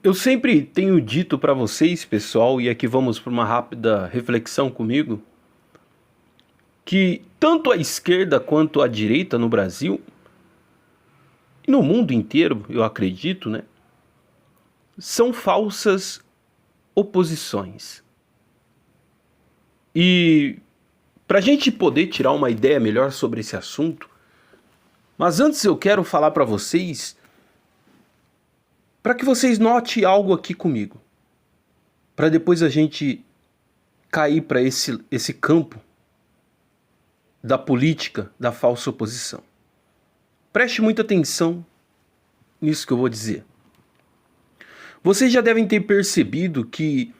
Eu sempre tenho dito para vocês, pessoal, e aqui vamos para uma rápida reflexão comigo, que tanto a esquerda quanto a direita no Brasil e no mundo inteiro, eu acredito, né, são falsas oposições. E para a gente poder tirar uma ideia melhor sobre esse assunto, mas antes eu quero falar para vocês, para que vocês notem algo aqui comigo, para depois a gente cair para esse campo da política da falsa oposição. Preste muita atenção nisso que eu vou dizer. Vocês já devem ter percebido que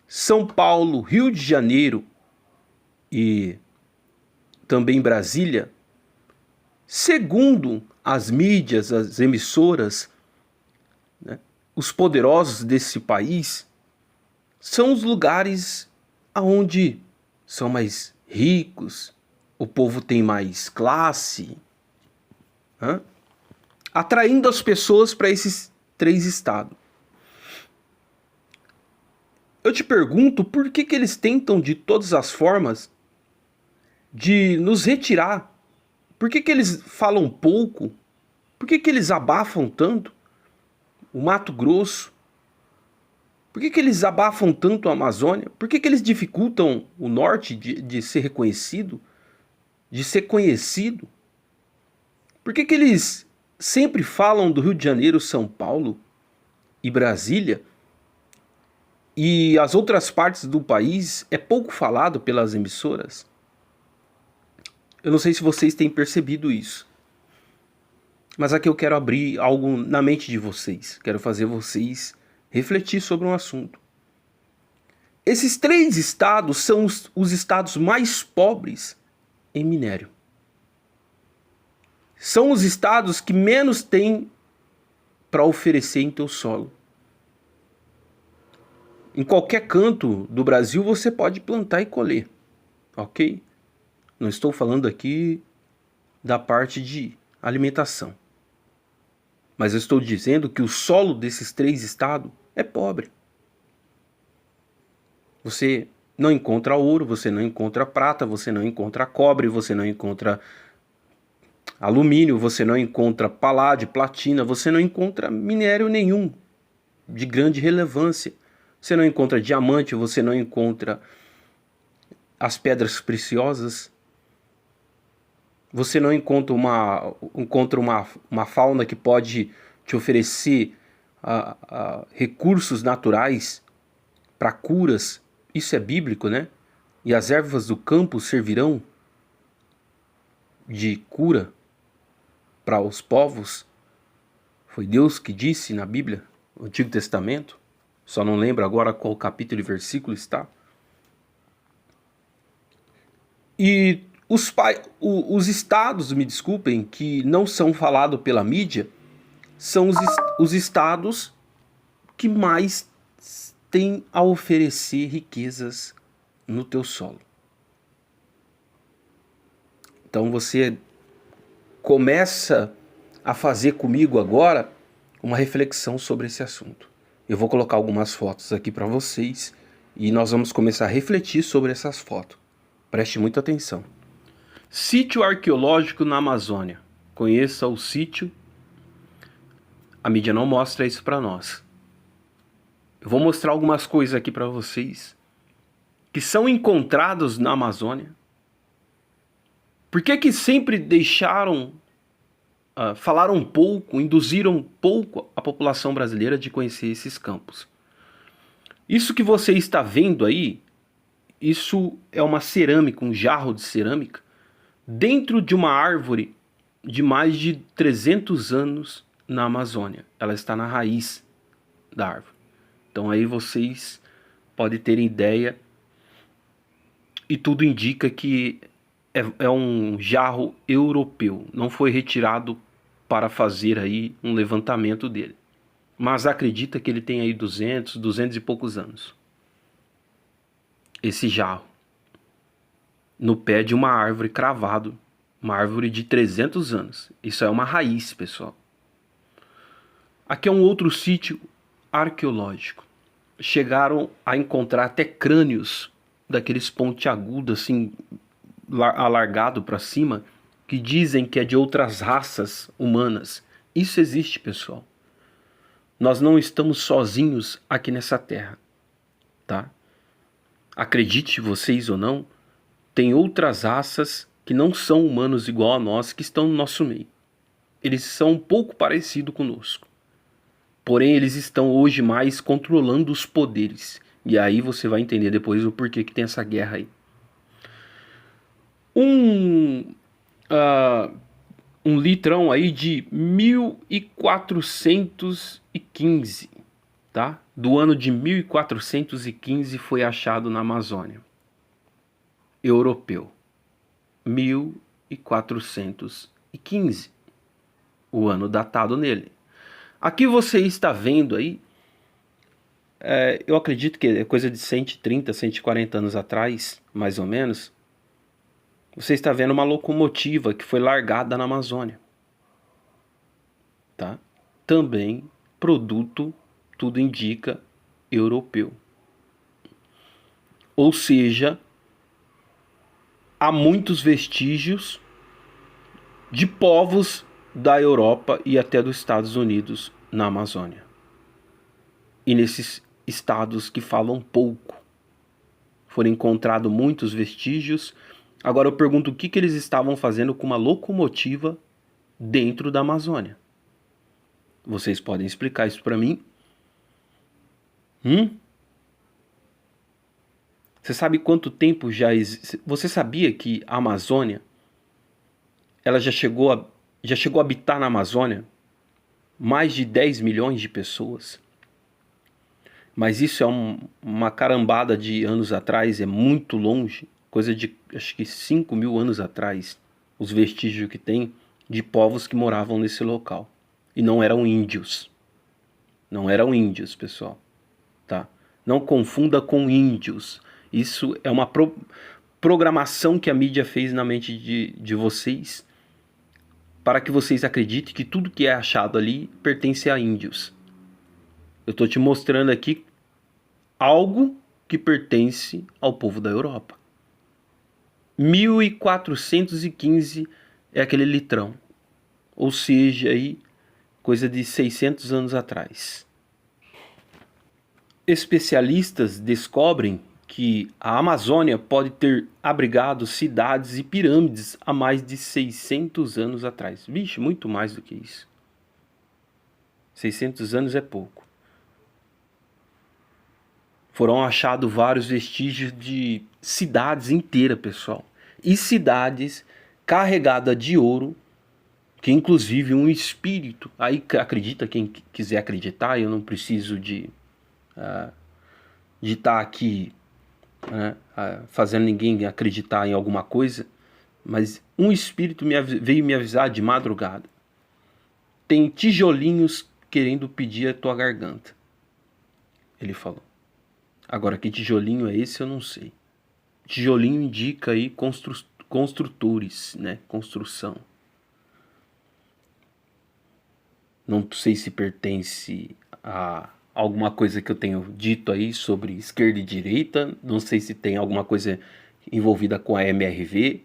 São Paulo, Rio de Janeiro e também Brasília, segundo as mídias, as emissoras, né, os poderosos desse país, são os lugares onde são mais ricos, o povo tem mais classe, né, atraindo as pessoas para esses três estados. Eu te pergunto por que eles tentam de todas as formas de nos retirar. Por que eles falam pouco? Por que eles abafam tanto o Mato Grosso? Por que eles abafam tanto a Amazônia? Por que eles dificultam o norte de ser reconhecido, de ser conhecido? Por que eles sempre falam do Rio de Janeiro, São Paulo e Brasília, e as outras partes do país é pouco falado pelas emissoras? Eu não sei se vocês têm percebido isso, mas aqui eu quero abrir algo na mente de vocês. Quero fazer vocês refletir sobre um assunto. Esses três estados são os estados mais pobres em minério. São os estados que menos têm para oferecer em teu solo. Em qualquer canto do Brasil você pode plantar e colher, ok? Não estou falando aqui da parte de alimentação. Mas eu estou dizendo que o solo desses três estados é pobre. Você não encontra ouro, você não encontra prata, você não encontra cobre, você não encontra alumínio, você não encontra paládio, platina, você não encontra minério nenhum de grande relevância. Você não encontra diamante, você não encontra as pedras preciosas. Você não encontra uma fauna que pode te oferecer recursos naturais para curas. Isso é bíblico, né? E as ervas do campo servirão de cura para os povos. Foi Deus que disse na Bíblia, no Antigo Testamento. Só não lembro agora qual capítulo e versículo está. E os estados, me desculpem, que não são falados pela mídia, são os estados que mais têm a oferecer riquezas no teu solo. Então você começa a fazer comigo agora uma reflexão sobre esse assunto. Eu vou colocar algumas fotos aqui para vocês e nós vamos começar a refletir sobre essas fotos. Preste muita atenção. Sítio arqueológico na Amazônia. Conheça o sítio. A mídia não mostra isso para nós. Eu vou mostrar algumas coisas aqui para vocês que são encontrados na Amazônia. Por que sempre deixaram, falaram pouco, induziram pouco a população brasileira de conhecer esses campos? Isso que você está vendo aí, isso é uma cerâmica, um jarro de cerâmica, dentro de uma árvore de mais de 300 anos na Amazônia. Ela está na raiz da árvore. Então aí vocês podem ter ideia, e tudo indica que é um jarro europeu. Não foi retirado para fazer aí um levantamento dele. Mas acredita que ele tem aí 200 e poucos anos. Esse jarro. No pé de uma árvore cravado. Uma árvore de 300 anos. Isso é uma raiz, pessoal. Aqui é um outro sítio arqueológico. Chegaram a encontrar até crânios daqueles pontiagudos, assim, alargado para cima, que dizem que é de outras raças humanas. Isso existe, pessoal. Nós não estamos sozinhos aqui nessa terra, tá? Acredite vocês ou não, tem outras raças que não são humanos igual a nós que estão no nosso meio. Eles são um pouco parecidos conosco. Porém, eles estão hoje mais controlando os poderes. E aí você vai entender depois o porquê que tem essa guerra aí. Um litrão aí de 1415, tá? Do ano de 1415 foi achado na Amazônia. Europeu. 1415. O ano datado nele. Aqui você está vendo aí, eu acredito que é coisa de 130, 140 anos atrás, mais ou menos. Você está vendo uma locomotiva que foi largada na Amazônia. Tá? Também produto, tudo indica, europeu. Ou seja, há muitos vestígios de povos da Europa e até dos Estados Unidos na Amazônia. E nesses estados que falam pouco, foram encontrados muitos vestígios. Agora eu pergunto o que eles estavam fazendo com uma locomotiva dentro da Amazônia. Vocês podem explicar isso para mim? Você sabe quanto tempo já existe? Você sabia que a Amazônia, ela já chegou a habitar na Amazônia mais de 10 milhões de pessoas? Mas isso é uma carambada de anos atrás, é muito longe, coisa de acho que 5 mil anos atrás, os vestígios que tem de povos que moravam nesse local. E não eram índios. Não eram índios, pessoal. Tá? Não confunda com índios. Isso é uma programação que a mídia fez na mente de vocês para que vocês acreditem que tudo que é achado ali pertence a índios. Eu estou te mostrando aqui algo que pertence ao povo da Europa. 1415 é aquele litrão. Ou seja, aí, coisa de 600 anos atrás. Especialistas descobrem que a Amazônia pode ter abrigado cidades e pirâmides há mais de 600 anos atrás. Vixe, muito mais do que isso. 600 anos é pouco. Foram achados vários vestígios de cidades inteiras, pessoal. E cidades carregadas de ouro, que inclusive um espírito, aí acredita quem quiser acreditar, eu não preciso de estar aqui fazendo ninguém acreditar em alguma coisa, mas um espírito veio me avisar de madrugada. Tem tijolinhos querendo pedir a tua garganta. Ele falou. Agora, que tijolinho é esse eu não sei. Tijolinho indica aí construtores, né? Construção. Não sei se pertence a alguma coisa que eu tenho dito aí sobre esquerda e direita. Não sei se tem alguma coisa envolvida com a MRV,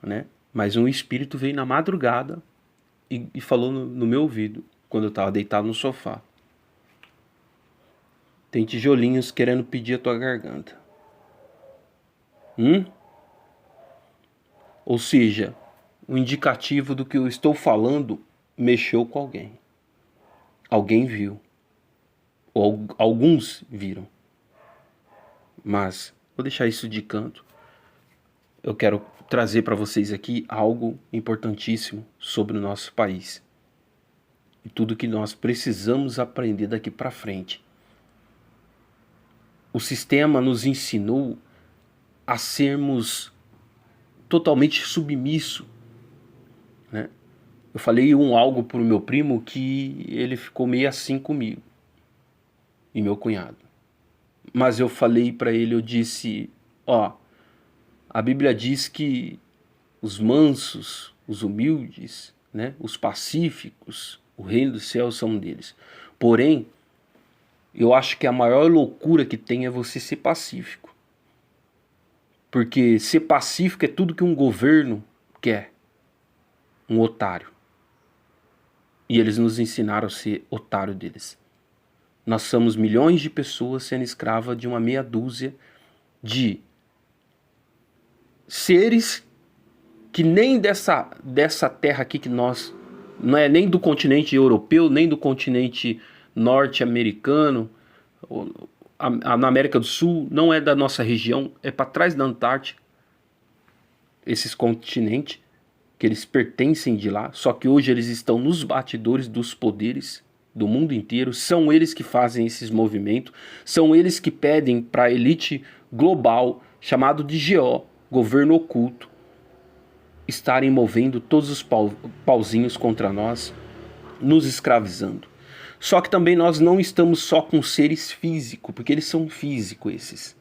né? Mas um espírito veio na madrugada e falou no meu ouvido, quando eu estava deitado no sofá. Tem tijolinhos querendo pedir a tua garganta. Ou seja, o indicativo do que eu estou falando mexeu com alguém. Alguém viu. Ou alguns viram. Mas vou deixar isso de canto. Eu quero trazer para vocês aqui algo importantíssimo sobre o nosso país. E tudo que nós precisamos aprender daqui para frente. O sistema nos ensinou a sermos totalmente submissos, né? Eu falei algo para o meu primo que ele ficou meio assim comigo e meu cunhado. Mas eu falei para ele, eu disse, a Bíblia diz que os mansos, os humildes, né, os pacíficos, o reino dos céus são deles. Porém, Eu acho que a maior loucura que tem é você ser pacífico. Porque ser pacífico é tudo que um governo quer. Um otário. E eles nos ensinaram a ser otário deles. Nós somos milhões de pessoas sendo escravas de uma meia dúzia de seres que nem dessa terra aqui que nós... Não é nem do continente europeu, nem do continente norte-americano, na América do Sul, não é da nossa região, é para trás da Antártica, esses continentes, que eles pertencem de lá, só que hoje eles estão nos bastidores dos poderes do mundo inteiro, são eles que fazem esses movimentos, são eles que pedem para a elite global, chamado de GO, governo oculto, estarem movendo todos os pauzinhos contra nós, nos escravizando. Só que também nós não estamos só com seres físicos, porque eles são físicos esses.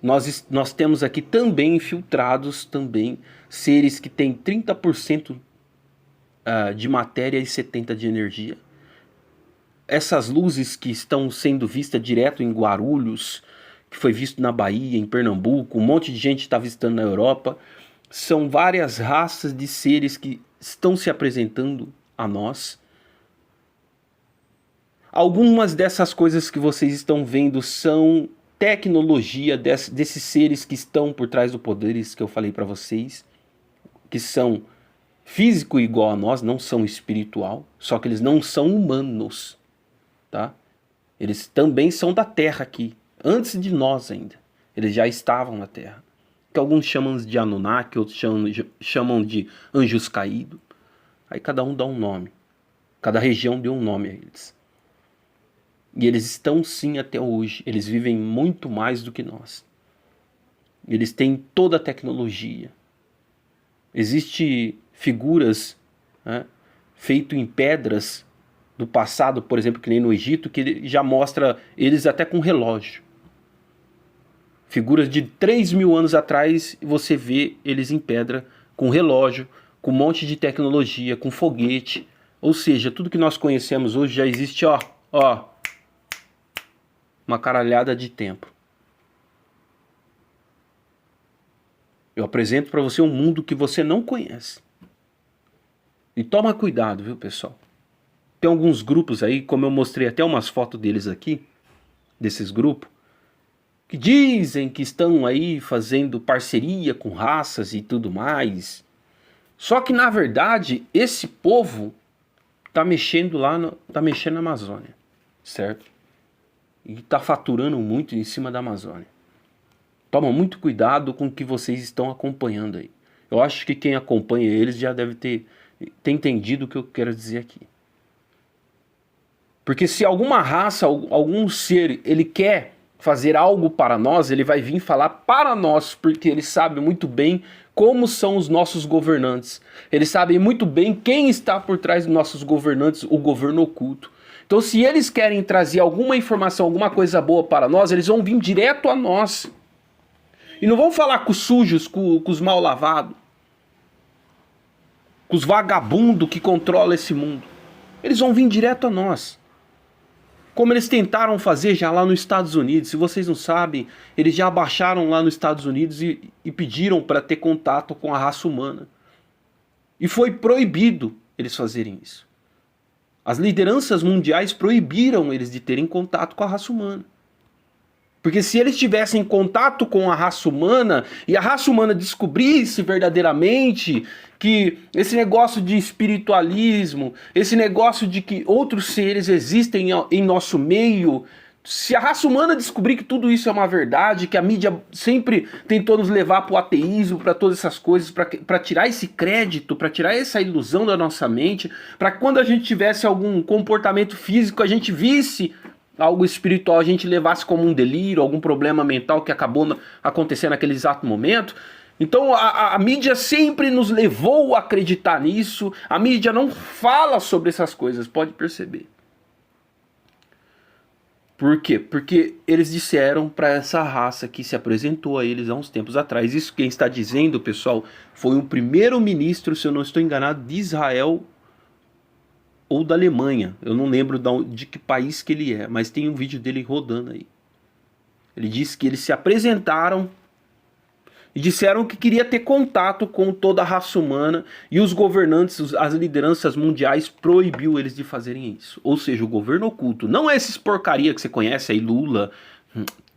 Nós temos aqui também infiltrados também seres que têm 30% de matéria e 70% de energia. Essas luzes que estão sendo vistas direto em Guarulhos, que foi visto na Bahia, em Pernambuco, um monte de gente está visitando na Europa, são várias raças de seres que estão se apresentando a nós. Algumas dessas coisas que vocês estão vendo são tecnologia desses seres que estão por trás dos poderes que eu falei para vocês, que são físico igual a nós, não são espiritual, só que eles não são humanos, tá? Eles também são da Terra aqui, antes de nós ainda. Eles já estavam na Terra. Que alguns chamam de Anunnaki, outros chamam de anjos caídos. Aí cada um dá um nome. Cada região deu um nome a eles. E eles estão sim até hoje. Eles vivem muito mais do que nós. Eles têm toda a tecnologia. Existem figuras, né, feitas em pedras do passado, por exemplo, que nem no Egito, que já mostra eles até com relógio. Figuras de 3.000 anos atrás, você vê eles em pedra, com relógio, com um monte de tecnologia, com foguete. Ou seja, tudo que nós conhecemos hoje já existe, ó, uma caralhada de tempo. Eu apresento para você um mundo que você não conhece. E toma cuidado, viu, pessoal? Tem alguns grupos aí, como eu mostrei até umas fotos deles aqui, desses grupos, que dizem que estão aí fazendo parceria com raças e tudo mais. Só que na verdade, esse povo tá mexendo tá mexendo na Amazônia, certo? E tá faturando muito em cima da Amazônia. Toma muito cuidado com o que vocês estão acompanhando aí. Eu acho que quem acompanha eles já deve ter entendido o que eu quero dizer aqui. Porque se alguma raça, algum ser, ele quer fazer algo para nós, ele vai vir falar para nós, porque ele sabe muito bem como são os nossos governantes. Eles sabem muito bem quem está por trás dos nossos governantes, o governo oculto. Então se eles querem trazer alguma informação, alguma coisa boa para nós, eles vão vir direto a nós. E não vão falar com os sujos, com os mal lavados, com os vagabundos que controlam esse mundo. Eles vão vir direto a nós. Como eles tentaram fazer já lá nos Estados Unidos. Se vocês não sabem, eles já abaixaram lá nos Estados Unidos e pediram para ter contato com a raça humana. E foi proibido eles fazerem isso. As lideranças mundiais proibiram eles de terem contato com a raça humana. Porque se eles tivessem contato com a raça humana e a raça humana descobrisse verdadeiramente que esse negócio de espiritualismo, esse negócio de que outros seres existem em nosso meio, se a raça humana descobrir que tudo isso é uma verdade, que a mídia sempre tentou nos levar para o ateísmo, para todas essas coisas, para tirar esse crédito, para tirar essa ilusão da nossa mente, para que quando a gente tivesse algum comportamento físico, a gente visse algo espiritual, a gente levasse como um delírio, algum problema mental que acabou acontecendo naquele exato momento. Então a mídia sempre nos levou a acreditar nisso. A mídia não fala sobre essas coisas, pode perceber. Por quê? Porque eles disseram para essa raça que se apresentou a eles há uns tempos atrás. Isso quem está dizendo, pessoal, foi um primeiro-ministro, se eu não estou enganado, de Israel, ou da Alemanha. Eu não lembro de que país que ele é, mas tem um vídeo dele rodando aí. Ele disse que eles se apresentaram e disseram que queria ter contato com toda a raça humana, e os governantes, as lideranças mundiais proibiu eles de fazerem isso. Ou seja, o governo oculto, não é esses porcaria que você conhece aí, Lula,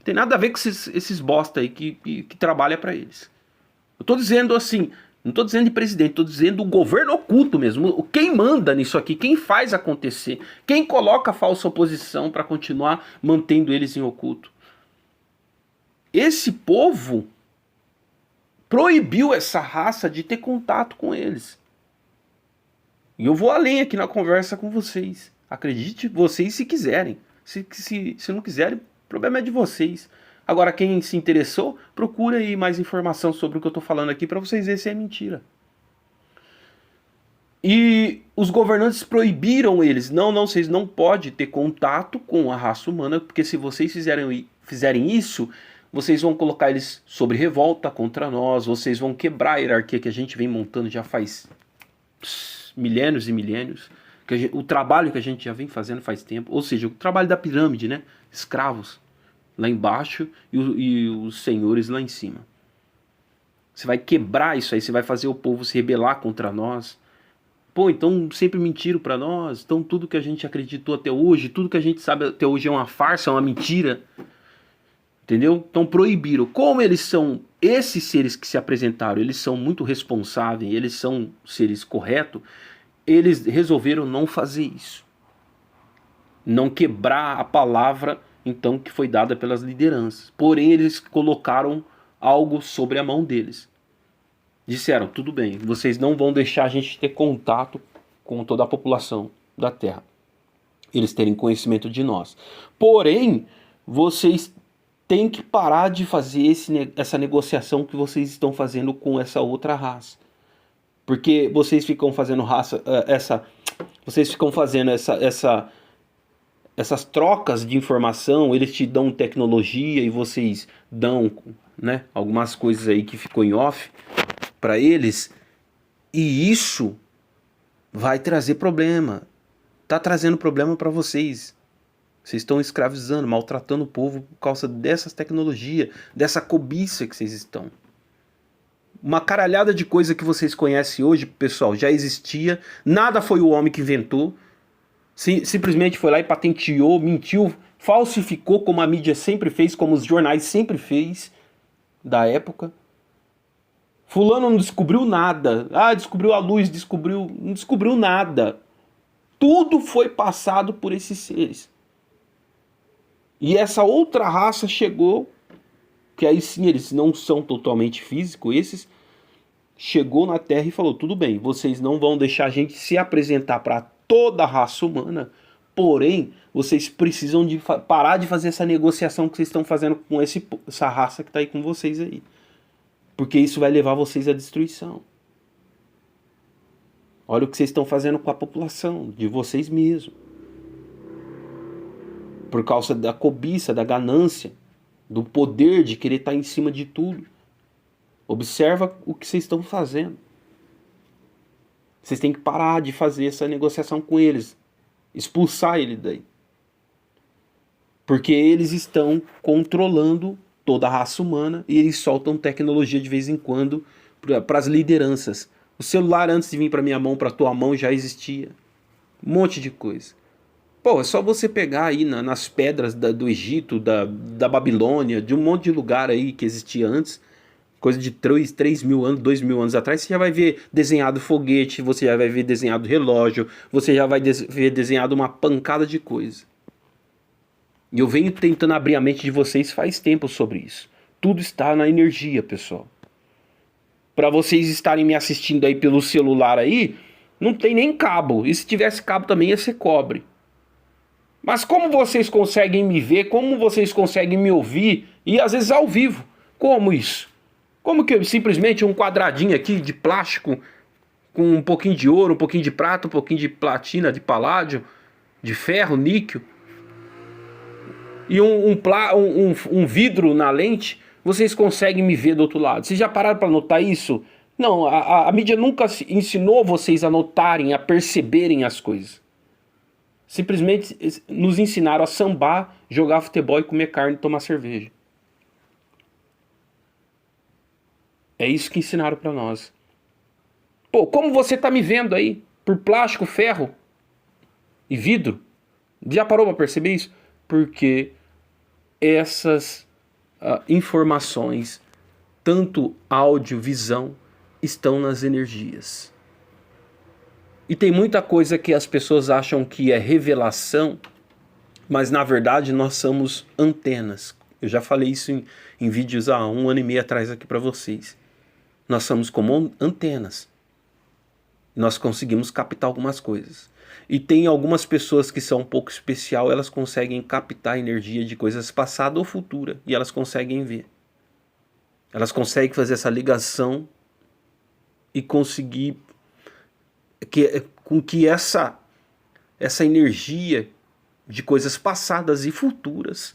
tem nada a ver com esses bosta aí que trabalha para eles. Eu tô dizendo assim, não tô dizendo de presidente, tô dizendo do governo oculto mesmo, quem manda nisso aqui, quem faz acontecer, quem coloca a falsa oposição para continuar mantendo eles em oculto. Esse povo proibiu essa raça de ter contato com eles. E eu vou além aqui na conversa com vocês. Acredite vocês se quiserem. Se não quiserem, o problema é de vocês. Agora, quem se interessou, procura aí mais informação sobre o que eu estou falando aqui para vocês verem se é mentira. E os governantes proibiram eles. Não, vocês não podem ter contato com a raça humana, porque se vocês fizerem isso, vocês vão colocar eles sobre revolta contra nós, vocês vão quebrar a hierarquia que a gente vem montando já faz milênios e milênios, o trabalho que a gente já vem fazendo faz tempo, ou seja, o trabalho da pirâmide, né? Escravos lá embaixo e os senhores lá em cima. Você vai quebrar isso aí, você vai fazer o povo se rebelar contra nós. Pô, então sempre mentiram para nós, então tudo que a gente acreditou até hoje, tudo que a gente sabe até hoje é uma farsa, é uma mentira. Entendeu? Então proibiram. Como eles são, esses seres que se apresentaram, eles são muito responsáveis, eles são seres corretos, eles resolveram não fazer isso. Não quebrar a palavra, então, que foi dada pelas lideranças. Porém, eles colocaram algo sobre a mão deles. Disseram, tudo bem, vocês não vão deixar a gente ter contato com toda a população da Terra. Eles terem conhecimento de nós. Porém, vocês tem que parar de fazer essa negociação que vocês estão fazendo com essa outra raça. Porque vocês ficam fazendo essas trocas de informação, eles te dão tecnologia e vocês dão, né, algumas coisas aí que ficou em off para eles, e isso vai trazer problema. Tá trazendo problema para vocês. Vocês estão escravizando, maltratando o povo por causa dessas tecnologias, dessa cobiça que vocês estão. Uma caralhada de coisa que vocês conhecem hoje, pessoal, já existia. Nada foi o homem que inventou. Simplesmente foi lá e patenteou, mentiu, falsificou como a mídia sempre fez, como os jornais sempre fez da época. Fulano não descobriu nada. Ah, descobriu a luz, não descobriu nada. Tudo foi passado por esses seres. E essa outra raça chegou, que aí sim eles não são totalmente físicos, esses, chegou na Terra e falou, tudo bem, vocês não vão deixar a gente se apresentar para toda a raça humana, porém, vocês precisam de parar de fazer essa negociação que vocês estão fazendo com essa raça que está aí com vocês aí. Porque isso vai levar vocês à destruição. Olha o que vocês estão fazendo com a população, de vocês mesmos. Por causa da cobiça, da ganância, do poder de querer estar em cima de tudo. Observa o que vocês estão fazendo. Vocês têm que parar de fazer essa negociação com eles. Expulsar ele daí. Porque eles estão controlando toda a raça humana e eles soltam tecnologia de vez em quando para as lideranças. O celular antes de vir para minha mão, para tua mão, já existia. Um monte de coisa. Pô, é só você pegar aí nas pedras do Egito, da Babilônia, de um monte de lugar aí que existia antes, coisa de 3 mil anos, 2 mil anos atrás, você já vai ver desenhado foguete, você já vai ver desenhado relógio, você já vai ver desenhado uma pancada de coisa. E eu venho tentando abrir a mente de vocês faz tempo sobre isso. Tudo está na energia, pessoal. Para vocês estarem me assistindo aí pelo celular aí, não tem nem cabo. E se tivesse cabo também ia ser cobre. Mas como vocês conseguem me ver, como vocês conseguem me ouvir, e às vezes ao vivo, como isso? Como que simplesmente um quadradinho aqui de plástico, com um pouquinho de ouro, um pouquinho de prata, um pouquinho de platina, de paládio, de ferro, níquel, e um vidro na lente, vocês conseguem me ver do outro lado. Vocês já pararam para notar isso? Não, a mídia nunca ensinou vocês a notarem, a perceberem as coisas. Simplesmente nos ensinaram a sambar, jogar futebol e comer carne e tomar cerveja. É isso que ensinaram pra nós. Pô, como você tá me vendo aí? Por plástico, ferro e vidro? Já parou pra perceber isso? Porque essas informações, tanto áudio, visão, estão nas energias. E tem muita coisa que as pessoas acham que é revelação, mas na verdade nós somos antenas. Eu já falei isso em vídeos há 1 ano e meio atrás aqui para vocês. Nós somos como antenas. Nós conseguimos captar algumas coisas. E tem algumas pessoas que são um pouco especial, elas conseguem captar a energia de coisas passadas ou futuras. E elas conseguem ver. Elas conseguem fazer essa ligação e conseguir com que essa energia de coisas passadas e futuras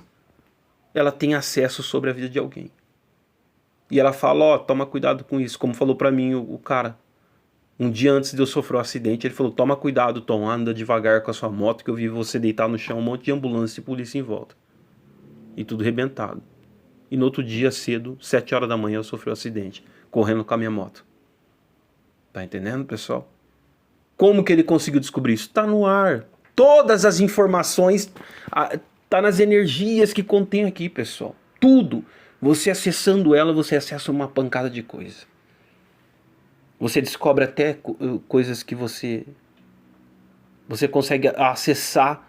ela tenha acesso sobre a vida de alguém. E ela fala, ó, toma cuidado com isso. Como falou pra mim o cara. Um dia antes de eu sofrer um acidente, ele falou, toma cuidado, Tom, anda devagar com a sua moto, que eu vi você deitar no chão, um monte de ambulância e polícia em volta. E tudo rebentado. E no outro dia, cedo, 7 horas da manhã, eu sofri um acidente, correndo com a minha moto. Tá entendendo, pessoal? Como que ele conseguiu descobrir isso? Tá no ar. Todas as informações, tá nas energias que contém aqui, pessoal. Tudo. Você acessando ela, você acessa uma pancada de coisa. Você descobre até coisas que você consegue acessar,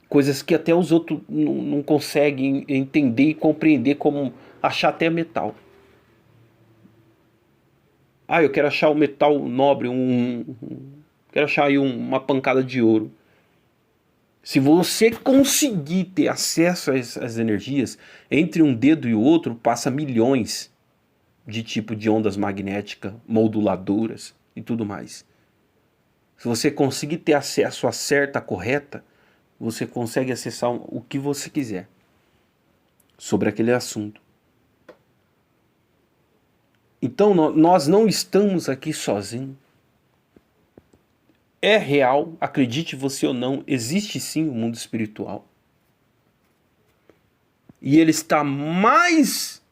coisas que até os outros não conseguem entender e compreender, como achar até metal. Ah, eu quero achar um metal nobre, quero achar aí uma pancada de ouro. Se você conseguir ter acesso às energias, entre um dedo e o outro passa milhões de tipo de ondas magnéticas, moduladoras e tudo mais. Se você conseguir ter acesso à certa, correta, você consegue acessar o que você quiser sobre aquele assunto. Então nós não estamos aqui sozinhos. É real, acredite você ou não, existe sim o mundo espiritual. E ele está mais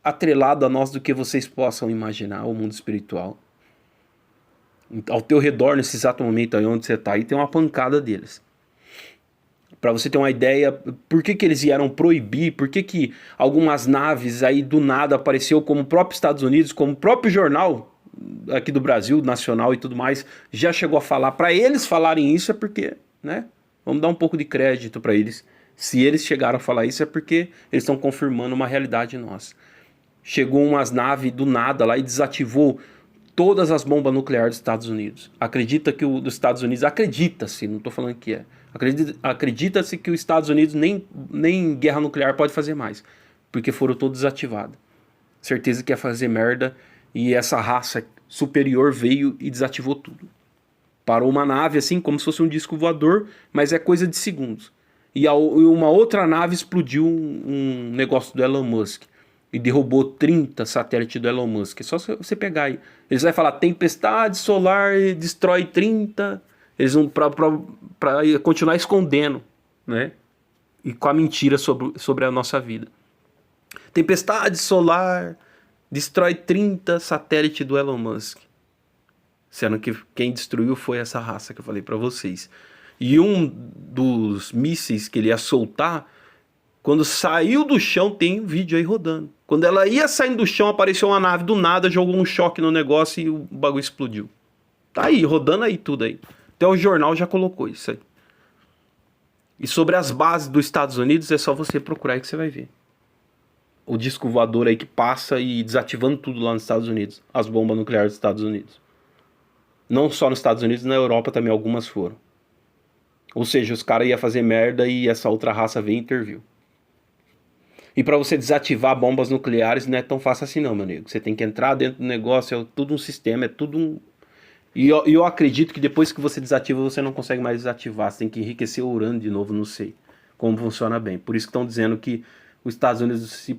atrelado a nós do que vocês possam imaginar, o mundo espiritual. Ao teu redor, nesse exato momento aí onde você está, aí tem uma pancada deles. Para você ter uma ideia, por que eles vieram proibir, por que algumas naves aí do nada apareceu, como o próprio Estados Unidos, como o próprio jornal aqui do Brasil, nacional e tudo mais, já chegou a falar. Para eles falarem isso é porque, né? Vamos dar um pouco de crédito para eles. Se eles chegaram a falar isso é porque eles estão confirmando uma realidade nossa. Chegou umas naves do nada lá e desativou todas as bombas nucleares dos Estados Unidos. Acredita que o dos Estados Unidos, acredita-se, não estou falando que é, acredita-se que os Estados Unidos nem guerra nuclear pode fazer mais, porque foram todos desativados. Certeza que ia fazer merda, e essa raça superior veio e desativou tudo. Parou uma nave assim, como se fosse um disco voador, mas é coisa de segundos. E uma outra nave explodiu um negócio do Elon Musk e derrubou 30 satélites do Elon Musk. É só você pegar aí. Eles vão falar, tempestade solar destrói 30. Eles vão para continuar escondendo, né? E com a mentira sobre a nossa vida. Tempestade solar destrói 30 satélites do Elon Musk. Sendo que quem destruiu foi essa raça que eu falei para vocês. E um dos mísseis que ele ia soltar, quando saiu do chão, tem um vídeo aí rodando. Quando ela ia saindo do chão, apareceu uma nave do nada, jogou um choque no negócio e o bagulho explodiu. Tá aí, rodando aí tudo aí. Até o jornal já colocou isso aí. E sobre as bases dos Estados Unidos, é só você procurar aí que você vai ver. O disco voador aí que passa e desativando tudo lá nos Estados Unidos. As bombas nucleares dos Estados Unidos. Não só nos Estados Unidos, na Europa também algumas foram. Ou seja, os caras iam fazer merda e essa outra raça veio e interviu. E para você desativar bombas nucleares não é tão fácil assim não, meu nego. Você tem que entrar dentro do negócio, é tudo um sistema, é tudo um... E eu acredito que depois que você desativa, você não consegue mais desativar. Você tem que enriquecer o urânio de novo, não sei como funciona bem. Por isso que estão dizendo que os Estados Unidos,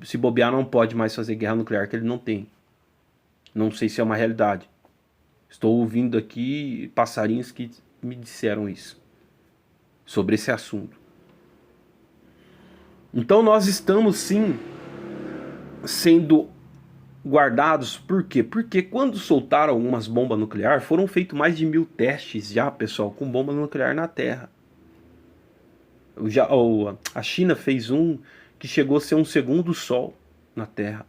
se bobear, não pode mais fazer guerra nuclear, que ele não tem. Não sei se é uma realidade. Estou ouvindo aqui passarinhos que me disseram isso, sobre esse assunto. Então nós estamos sim sendo guardados. Por quê? Porque quando soltaram algumas bombas nucleares, foram feitos mais de 1000 testes já, pessoal, com bomba nuclear na Terra. A China fez um que chegou a ser um segundo Sol na Terra.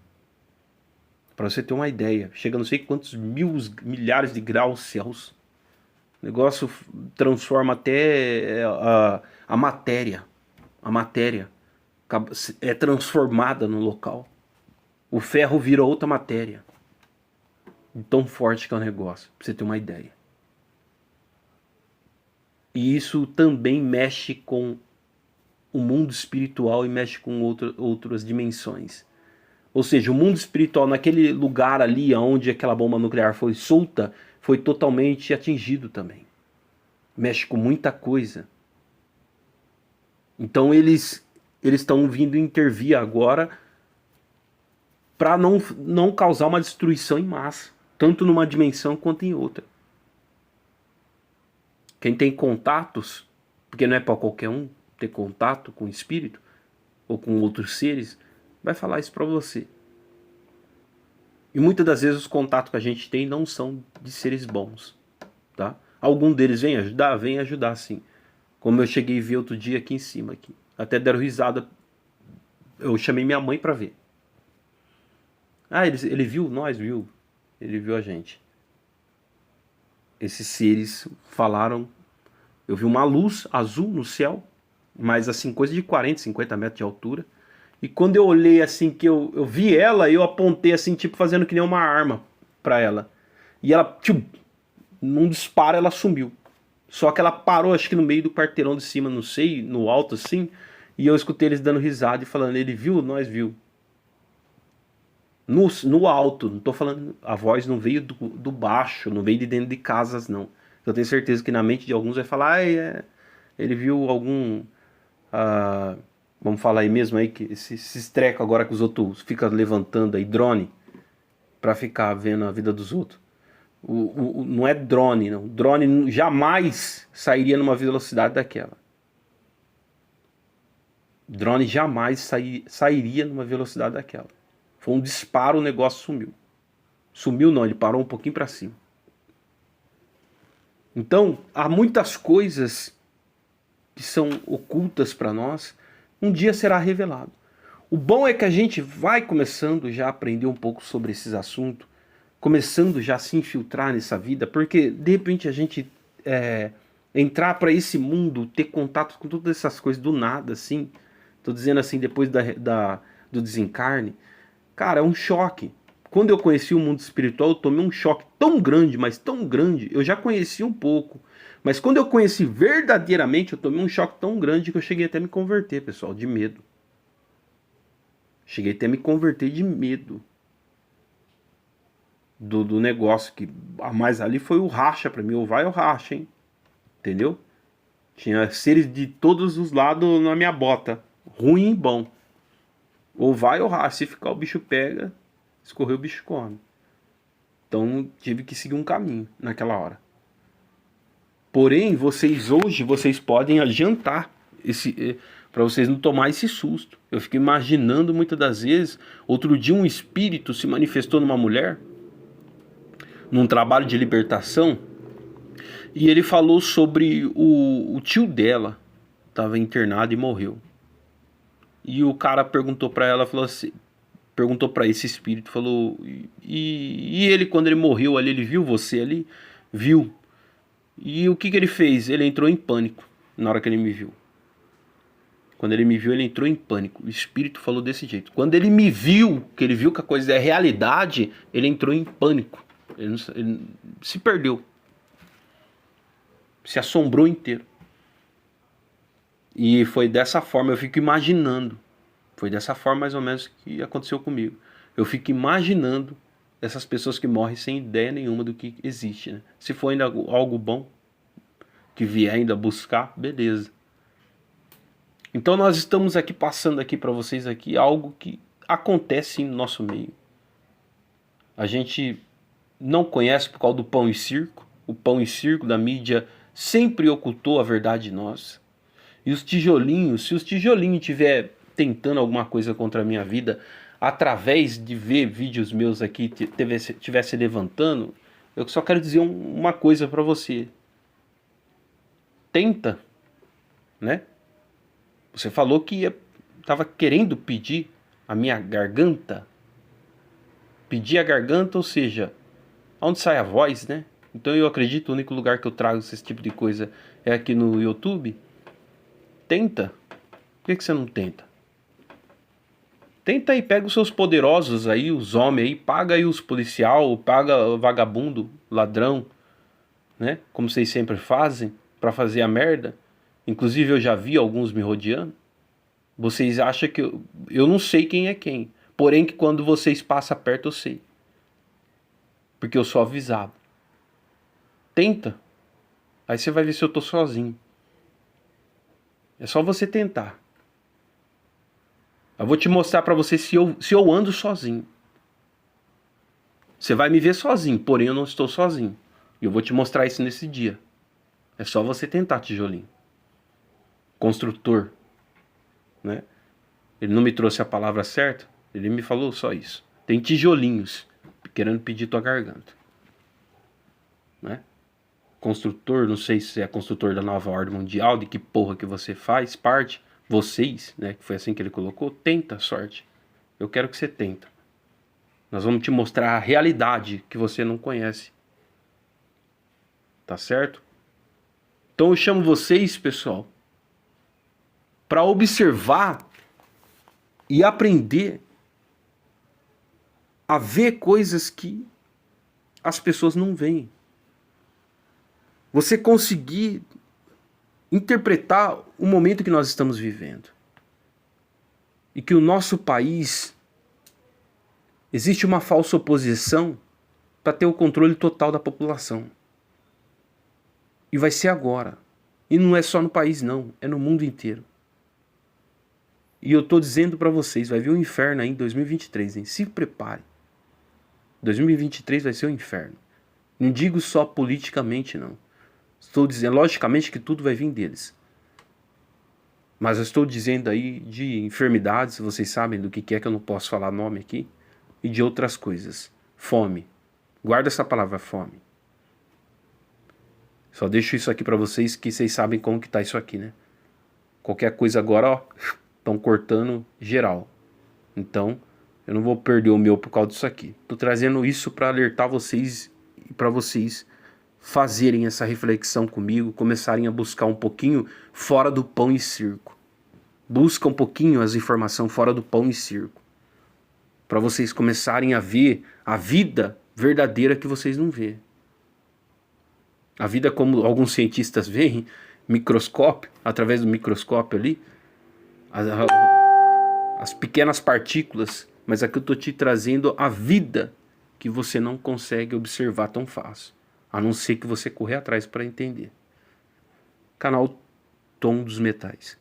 Para você ter uma ideia, chega a não sei quantos milhares de graus Celsius. O negócio transforma até a matéria. A matéria é transformada no local. O ferro vira outra matéria. Tão forte que é o negócio, pra você ter uma ideia. E isso também mexe com o mundo espiritual e mexe com outras dimensões. Ou seja, o mundo espiritual naquele lugar ali onde aquela bomba nuclear foi solta, foi totalmente atingido também. Mexe com muita coisa. Então eles estão vindo intervir agora para não causar uma destruição em massa, tanto numa dimensão quanto em outra. Quem tem contatos, porque não é para qualquer um ter contato com o espírito ou com outros seres, vai falar isso para você. E muitas das vezes os contatos que a gente tem não são de seres bons, tá? Algum deles vem ajudar? Vem ajudar sim. Como eu cheguei a ver outro dia aqui em cima. Aqui. Até deram risada. Eu chamei minha mãe para ver. Ah, ele viu? Nós viu. Ele viu a gente. Esses seres falaram. Eu vi uma luz azul no céu. Mas assim, coisa de 40, 50 metros de altura. E quando eu olhei assim, que eu vi ela, eu apontei assim, tipo fazendo que nem uma arma para ela. E ela, tipo, num disparo ela sumiu. Só que ela parou, acho que no meio do quarteirão de cima, não sei, no alto assim. E eu escutei eles dando risada e falando, ele viu? Nós viu. No alto, não tô falando, a voz não veio do baixo, não veio de dentro de casas não. Eu tenho certeza que na mente de alguns vai falar, ele viu algum, vamos falar aí mesmo aí, que esses trecos agora que os outros ficam levantando aí, drone, pra ficar vendo a vida dos outros. Não é drone, não. Drone jamais sairia numa velocidade daquela. Drone jamais sairia numa velocidade daquela. Foi um disparo, o negócio sumiu. Sumiu não, ele parou um pouquinho para cima. Então, há muitas coisas que são ocultas para nós, um dia será revelado. O bom é que a gente vai começando já a aprender um pouco sobre esses assuntos, começando já a se infiltrar nessa vida, porque de repente a gente entrar para esse mundo, ter contato com todas essas coisas do nada, assim, tô dizendo assim, depois do desencarne, cara, é um choque. Quando eu conheci o mundo espiritual, eu tomei um choque tão grande, mas tão grande, eu já conheci um pouco, mas quando eu conheci verdadeiramente, eu tomei um choque tão grande que eu cheguei até a me converter, pessoal, de medo. Cheguei até a me converter de medo do negócio, que mais ali foi o racha pra mim, ou vai ou racha, hein? Entendeu? Tinha seres de todos os lados na minha bota, ruim e bom. Ou vai ou racha, se ficar o bicho pega, escorreu o bicho come. Então tive que seguir um caminho naquela hora. Porém, vocês podem adiantar para vocês não tomar esse susto. Eu fico imaginando muitas das vezes, outro dia um espírito se manifestou numa mulher, num trabalho de libertação, e ele falou sobre o tio dela, estava internado e morreu. E o cara perguntou para ela, falou assim, perguntou para esse espírito, falou, e ele quando ele morreu ali, ele viu você ali? Viu. E o que ele fez? Ele entrou em pânico na hora que ele me viu. Quando ele me viu, ele entrou em pânico. O espírito falou desse jeito. Quando ele me viu, que ele viu que a coisa é realidade, ele entrou em pânico. Ele se perdeu. Se assombrou inteiro. E foi dessa forma, eu fico imaginando. Foi dessa forma mais ou menos que aconteceu comigo. Eu fico imaginando essas pessoas que morrem sem ideia nenhuma do que existe, né? Se for ainda algo bom, que vier ainda buscar, beleza. Então nós estamos aqui passando aqui para vocês aqui algo que acontece no nosso meio. A gente não conhece por causa do pão e circo. O pão e circo da mídia sempre ocultou a verdade nossa. E os tijolinhos, se os tijolinhos estiver tentando alguma coisa contra a minha vida, através de ver vídeos meus aqui, estivesse levantando, eu só quero dizer uma coisa para você. Tenta, né? Você falou que estava querendo pedir a minha garganta. Pedir a garganta, ou seja, onde sai a voz, né? Então eu acredito que o único lugar que eu trago esse tipo de coisa é aqui no YouTube. Tenta. Por que você não tenta? Tenta aí, pega os seus poderosos aí, os homens aí, paga aí os policial, paga o vagabundo, ladrão, né? Como vocês sempre fazem, pra fazer a merda. Inclusive eu já vi alguns me rodeando. Vocês acham que eu não sei quem é quem. Porém que quando vocês passam perto eu sei. Porque eu sou avisado. Tenta. Aí você vai ver se eu tô sozinho. É só você tentar. Eu vou te mostrar pra você se eu ando sozinho. Você vai me ver sozinho, porém eu não estou sozinho. E eu vou te mostrar isso nesse dia. É só você tentar, tijolinho. Construtor, né? Ele não me trouxe a palavra certa, ele me falou só isso. Tem tijolinhos querendo pedir tua garganta, né? Construtor, não sei se é construtor da nova ordem mundial, de que porra que você faz parte, vocês, né? Que foi assim que ele colocou. Tenta a sorte. Eu quero que você tenta. Nós vamos te mostrar a realidade que você não conhece. Tá certo? Então eu chamo vocês, pessoal, para observar e aprender a ver coisas que as pessoas não veem. Você conseguir interpretar o momento que nós estamos vivendo. E que o nosso país existe uma falsa oposição para ter o controle total da população. E vai ser agora. E não é só no país não, é no mundo inteiro. E eu tô dizendo para vocês, vai vir um inferno aí em 2023, hein? Se prepare. 2023 vai ser um inferno. Não digo só politicamente, não. Estou dizendo, logicamente, que tudo vai vir deles. Mas eu estou dizendo aí de enfermidades, vocês sabem do que é que eu não posso falar nome aqui, e de outras coisas. Fome. Guarda essa palavra, fome. Só deixo isso aqui para vocês, que vocês sabem como que tá isso aqui, né? Qualquer coisa agora, ó, estão cortando geral. Então, eu não vou perder o meu por causa disso aqui. Tô trazendo isso para alertar vocês e para vocês fazerem essa reflexão comigo, começarem a buscar um pouquinho fora do pão e circo. Busca um pouquinho as informações fora do pão e circo. Para vocês começarem a ver a vida verdadeira que vocês não vê. A vida como alguns cientistas veem, microscópio, através do microscópio ali, as pequenas partículas, mas aqui eu estou te trazendo a vida que você não consegue observar tão fácil. A não ser que você correr atrás para entender. Canal Tom dos Metais.